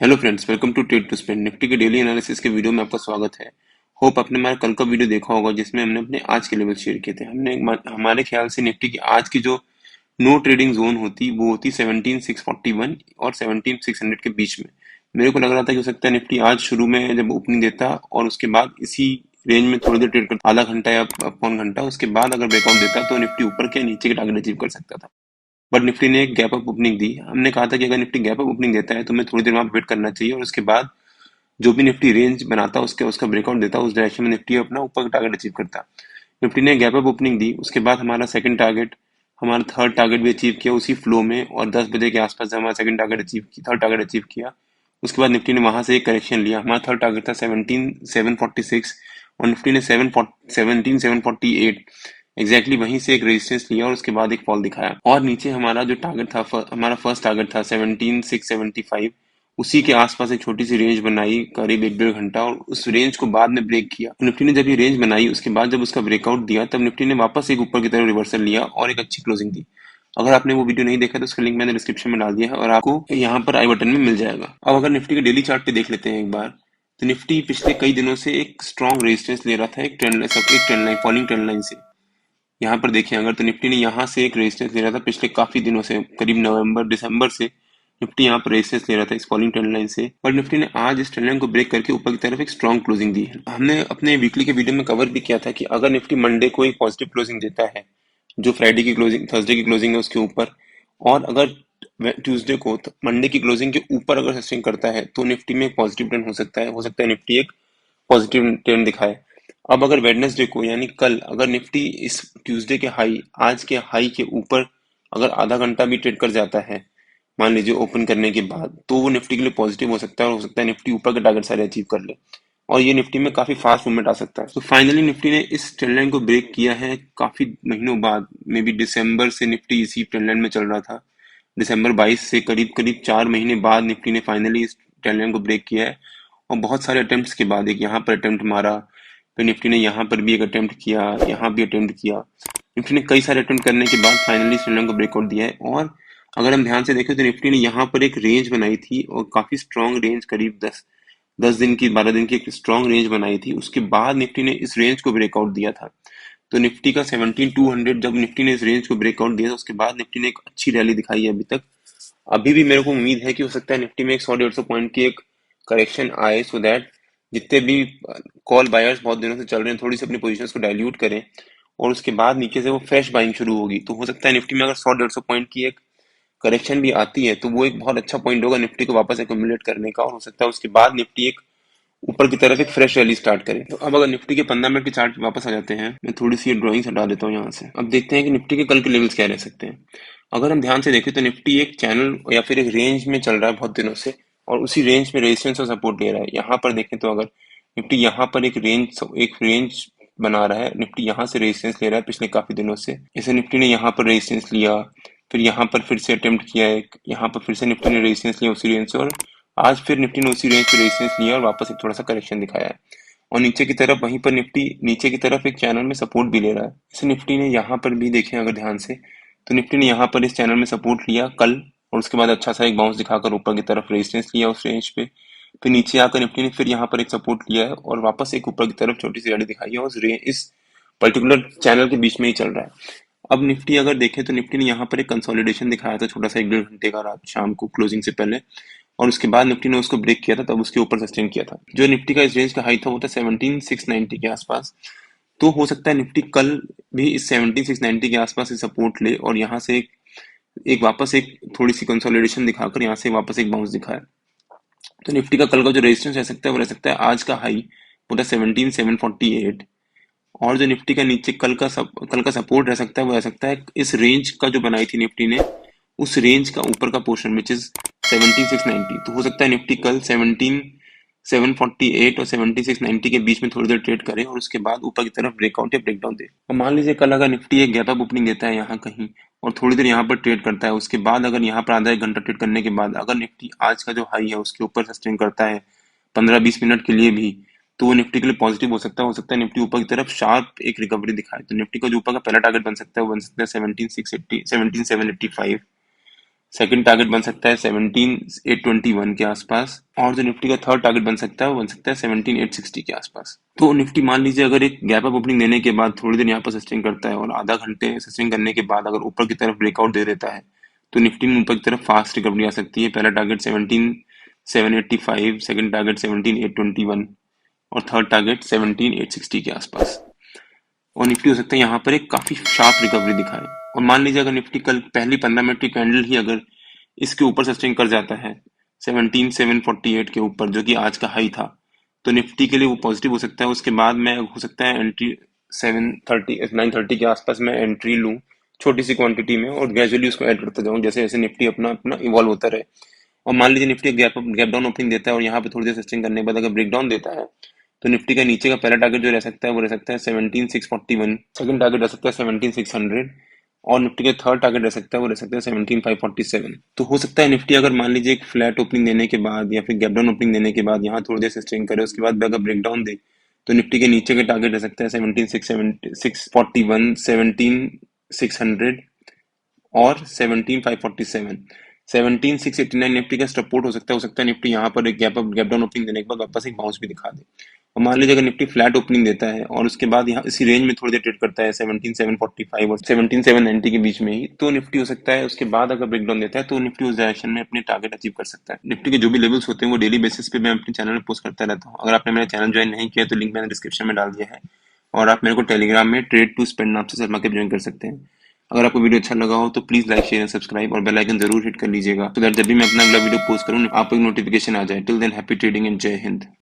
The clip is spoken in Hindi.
Hello friends, welcome to trade to spend. Nifty के डेली एनालिसिस के वीडियो में आपका स्वागत है। होप आपने हमारा कल का वीडियो देखा होगा जिसमें हमने अपने आज के लेवल शेयर किए थे। हमने हमारे ख्याल से निफ्टी की आज की जो नो ट्रेडिंग जोन होती वो होती 17,641 और 17,600 के बीच में। मेरे को लग रहा था कि हो सकता है निफ्टी आज शुरू में जब ओपनिंग देता और उसके बाद इसी रेंज में थोड़ी देर ट्रेड करता, आधा घंटा या पौन घंटा, उसके बाद अगर ब्रेकआउट देता तो निफ्टी ऊपर के नीचे के टारगेट अचीव कर सकता था। बट निफ्टी ने एक गैप अप ओपनिंग दी। हमने कहा था कि अगर निफ्टी गैप अप ओपनिंग देता है तो हमें थोड़ी देर वहां वेट करना चाहिए और उसके बाद जो भी निफ्टी रेंज बनाता उसके उसका ब्रेकआउट देता, उस डायरेक्शन में निफ्टी अपना ऊपर का टारगेट अचीव करता। निफ्टी ने गैप अप ओपनिंग दी, उसके बाद हमारा सेकंड टारगेट, हमारा थर्ड टारगेट भी अचीव किया उसी फ्लो में, और 10 बजे के आसपास जब हमारा सेकंड टारगेट अचीव किया, थर्ड टारगेट अचीव किया, उसके बाद निफ्टी ने वहां से एक करेक्शन लिया। हमारा थर्ड टारगेट था 17,746 और निफ्टी ने 17,748 एग्जैक्टली वहीं से एक रेजिस्टेंस लिया और उसके बाद एक फॉल दिखाया। और नीचे हमारा जो टारगेट था, हमारा फर्स्ट टारगेट था 17,675, उसी के आसपास एक छोटी सी रेंज बनाई करीब एक डेढ़ घंटा, और उस रेंज को बाद में ब्रेक किया। निफ्टी ने जब ये रेंज बनाई उसके बाद जब उसका ब्रेकआउट दिया तब निफ्टी ने वापस एक ऊपर की तरफ रिवर्सल लिया और एक अच्छी क्लोजिंग दी। अगर आपने वो वीडियो नहीं देखा तो उसका लिंक मैंने डिस्क्रिप्शन में डाल दिया है और आपको यहाँ पर आई बटन में मिल जाएगा। अब अगर निफ्टी के डेली चार्ट पे देख लेते हैं एक बार, तो निफ्टी पिछले कई दिनों से एक स्ट्रॉन्ग रेजिस्टेंस ले रहा था एक trend line, falling trend line से। यहाँ पर देखें अगर, तो निफ्टी ने यहाँ से एक रेजिस्टेंस ले रहा था पिछले काफी दिनों से, करीब नवंबर दिसंबर से निफ्टी यहाँ पर रेजिस्टेंस ले रहा था इस फॉलिंग ट्रेंड लाइन से, और निफ्टी ने आज इस ट्रेंड लाइन को ब्रेक करके ऊपर की तरफ एक स्ट्रॉन्ग क्लोजिंग दी है। हमने अपने वीकली के वीडियो में कवर भी किया था कि अगर निफ्टी मंडे को एक पॉजिटिव क्लोजिंग देता है, जो फ्राइडे की क्लोजिंग, थर्सडे की क्लोजिंग है उसके ऊपर, और अगर ट्यूसडे को मंडे की क्लोजिंग के ऊपर अगर सस्टेन करता है तो निफ्टी में एक पॉजिटिव ट्रेंड हो सकता है निफ्टी एक पॉजिटिव ट्रेंड दिखाए। अब अगर वेडनेसडे को यानी कल अगर निफ्टी इस ट्यूसडे के हाई, आज के हाई के ऊपर अगर आधा घंटा भी ट्रेड कर जाता है, मान लीजिए ओपन करने के बाद, तो वो निफ्टी के लिए पॉजिटिव हो सकता है और हो सकता है निफ्टी ऊपर के टारगेट सारे अचीव कर ले और ये निफ्टी में काफी फास्ट मूवमेंट आ सकता है। तो फाइनली निफ्टी ने इस ट्रेंड लाइन को ब्रेक किया है काफी महीनों बाद। मे बी दिसंबर से निफ्टी इसी ट्रेंड लाइन में चल रहा था। दिसंबर 22 से करीब करीब 4 महीने बाद निफ्टी ने फाइनली इस ट्रेंड लाइन को ब्रेक किया है, और बहुत सारे अटेम्प्ट्स के बाद एक यहाँ पर अटेम्प्ट मारा, फिर निफ्टी ने यहाँ पर भी एक अटेम्प्ट किया, यहाँ भी अटेम्प्ट किया। निफ्टी ने कई सारे अटेम्प्ट करने के बाद फाइनली इस ट्रेंड लाइन को ब्रेकआउट दिया है। और अगर हम ध्यान से देखें तो निफ्टी ने यहाँ पर एक रेंज बनाई थी और काफी स्ट्रॉन्ग रेंज, करीब 10 दिन की, 12 दिन की एक स्ट्रॉन्ग रेंज बनाई थी। उसके बाद निफ्टी ने इस रेंज को ब्रेकआउट दिया था। तो निफ्टी का 17,200 जब निफ्टी ने इस रेंज को ब्रेकआउट दिया था उसके बाद निफ्टी ने एक अच्छी रैली दिखाई है अभी तक। अभी भी मेरे को उम्मीद है कि हो सकता है निफ्टी में एक 100-150 पॉइंट की एक करेक्शन आए, सो दैट जितने भी कॉल बायर्स बहुत दिनों से चल रहे हैं थोड़ी सी अपनी पोजीशंस को डाइल्यूट करें और उसके बाद नीचे से वो फ्रेश बाइंग शुरू होगी। तो हो सकता है निफ्टी में अगर 100-150 पॉइंट की एक करेक्शन भी आती है तो वो एक बहुत अच्छा पॉइंट होगा निफ्टी को वापस एक्यूमुलेट करने का, और हो सकता है उसके बाद निफ्टी एक ऊपर की तरफ एक फ्रेश रैली स्टार्ट करे। तो अब अगर निफ्टी के 15 मिनट के चार्ट पे वापस आ जाते हैं, मैं थोड़ी सी ड्राइंग्स हटा देता हूँ यहाँ से। अब देखते हैं कि निफ्टी के कल के लेवल्स क्या रह सकते हैं। अगर हम ध्यान से देखें तो निफ्टी एक चैनल या फिर एक रेंज में चल रहा है बहुत दिनों से, और उसी रेंज में रेजिस्टेंस और सपोर्ट ले रहा है। यहाँ पर देखें तो अगर निफ्टी यहाँ पर एक रेंज बना रहा है, निफ्टी यहाँ से रेजिस्टेंस ले रहा है पिछले काफी दिनों से। जैसे निफ्टी ने यहाँ पर रेजिस्टेंस लिया, फिर यहाँ पर फिर से अटेम्प्ट किया एक, यहाँ पर फिर से निफ्टी ने रेजिस्टेंस लिया उसी रेंज से, और आज फिर निफ्टी ने उसी रेंज पे रेजिस्टेंस लिया और वापस एक थोड़ा सा करेक्शन दिखाया है। और नीचे की तरफ वहीं पर निफ्टी नीचे की तरफ एक चैनल में सपोर्ट भी ले रहा है। जैसे निफ्टी ने यहाँ पर भी देखें अगर ध्यान से, तो निफ्टी ने यहाँ पर इस चैनल में सपोर्ट लिया कल, और उसके बाद अच्छा सा एक बाउंस दिखाकर ऊपर की तरफ रेजिस्टेंस लिया उस रेंज पे। फिर नीचे आकर निफ्टी ने फिर यहाँ पर एक सपोर्ट लिया है और वापस एक ऊपर की तरफ छोटी सी रैली दिखाई है, और इस पर्टिकुलर चैनल के बीच में ही चल रहा है। अब निफ्टी अगर देखें तो निफ्टी ने यहाँ पर एक कंसोलिडेशन दिखाया था छोटा सा, एक डेढ़ घंटे का, रात शाम को क्लोजिंग से पहले, और उसके बाद निफ्टी ने उसको ब्रेक किया था, तब उसके ऊपर सस्टेन किया था। जो निफ्टी का इस रेंज का हाई था वो था 17,690 के आसपास। तो हो सकता है निफ्टी कल भी इस 17,690 के आसपास से सपोर्ट ले और यहाँ से एक वापस एक थोड़ी सी कंसोलिडेशन दिखाकर यहाँ से वापस एक बाउंस दिखाए। तो निफ्टी का कल का जो रेजिस्टेंस रह सकता है वो रह सकता है आज का हाई, वो था 17,748। और जो निफ्टी का नीचे कल का सपोर्ट रह सकता है वो रह सकता है इस रेंज का जो बनाई थी निफ्टी ने, उस रेंज का ऊपर का पोर्शन विच इज 17,690। तो हो सकता है निफ्टी कल 17,748 और 17,690 के बीच में थोड़ी देर ट्रेड करे और उसके बाद ऊपर की तरफ ब्रेकआउट या ब्रेकडाउन दे। और मान लीजिए कल अगर निफ्टी एक गैप अप ओपनिंग देता है यहाँ कहीं और थोड़ी देर यहाँ पर ट्रेड करता है, उसके बाद अगर यहाँ पर आधा एक घंटा ट्रेड करने के बाद अगर निफ्टी आज का जो हाई है उसके ऊपर सस्टेन करता है 15-20 मिनट के लिए भी, तो वो निफ्टी के लिए पॉजिटिव हो सकता है निफ्टी ऊपर की तरफ शार्प एक रिकवरी दिखाए। तो निफ्टी का जो ऊपर का पहला टारगेट बन सकता है वो बन सकता है 17,680, 17,785। सेकंड टारगेट बन सकता है 17,821 के आसपास, और जो निफ्टी का थर्ड टारगेट बन सकता है वो बन सकता है 17,860 के आसपास। तो निफ्टी मान लीजिए अगर एक गैप अप ओपनिंग देने के बाद थोड़ी देर यहाँ पर सस्टेन करता है और आधा घंटे सस्टेन करने के बाद अगर ऊपर की तरफ ब्रेकआउट दे देता है, तो निफ्टी में ऊपर की तरफ फास्ट रिकवरी आ सकती है। पहला टारगेट 17,785, सेकंड टारगेट 17,821 और थर्ड टारगेट 17,860 के आसपास। और निफ्टी हो सकता है यहाँ पर एक काफी शार्प रिकवरी दिखाए। और मान लीजिए अगर निफ्टी कल पहली 15 मिनट की कैंडल ही अगर इसके ऊपर सस्टेन कर जाता है 17,748 के ऊपर, जो कि आज का हाई था, तो निफ्टी के लिए वो पॉजिटिव हो सकता है। उसके बाद मैं हो सकता है एंट्री 9:30 के आसपास मैं एंट्री लूँ छोटी सी क्वांटिटी में, और ग्रेजुअली उसको ऐड करता जाऊँ जैसे जैसे निफ्टी अपना अपना इवॉल्व होता रहे। और मान लीजिए निफ्टी गैप डाउन ओपनिंग देता है और यहाँ पे थोड़ी देर सस्टेन करने के बाद अगर ब्रेक डाउन देता है, तो निफ्टी का नीचे का पहला टारगेट जो रह सकता है वो रह सकता है 17,641, सेकंड टारगेट रह सकता है 17,600, और निफ्टी का थर्ड टारगेट रह सकता है वो रह सकता है 17,547। तो हो सकता है निफ्टी अगर मान लीजिए एक फ्लैट ओपनिंग देने के बाद या फिर गैप डाउन ओपनिंग देने के बाद यहाँ थोड़ी देर सस्टेन करे, उसके बाद अगर ब्रेक डाउन दे, तो निफ्टी के नीचे का टारगेट रह सकता है 17,641, 17,600 और 17,547। 17,689 निफ्टी का सपोर्ट हो सकता है निफ्टी यहाँ पर एक गैप डाउन ओपनिंग देने के बाद वापस एक बाउंस भी दिखा दे। और मान लीजिए अगर निफ्टी फ्लैट ओपनिंग देता है और उसके बाद यहाँ इसी रेंज में थोड़ी देर ट्रेड करता है 17,745 और 17,790 के बीच में ही, तो निफ्टी हो सकता है उसके बाद अगर ब्रेकडाउन देता है तो निफ्टी उस डायरेक्शन में अपने टारगेट अचीव कर सकता है। निफ्टी के जो भी लेवल्स होते हैं वो डेली बेसिस पे मैं अपने चैनल में पोस्ट करता रहता हूँ। अगर आपने मेरा चैनल ज्वाइन नहीं किया तो लिंक मैंने डिस्क्रिप्शन में डाल दिया है, और आप मेरे को टेलीग्राम में ट्रेड टू स्पेंड नाम से शर्मा के ज्वाइन कर सकते हैं। अगर आपको वीडियो अच्छा लगा हो तो please like share and subscribe और बेल आइकन जरूर हिट कर लीजिएगा, तो दैट जब भी मैं अपना अगला वीडियो पोस्ट करूँ आपको एक नोटिफिकेशन आ जाए। Till than happy trading and जय हिंद।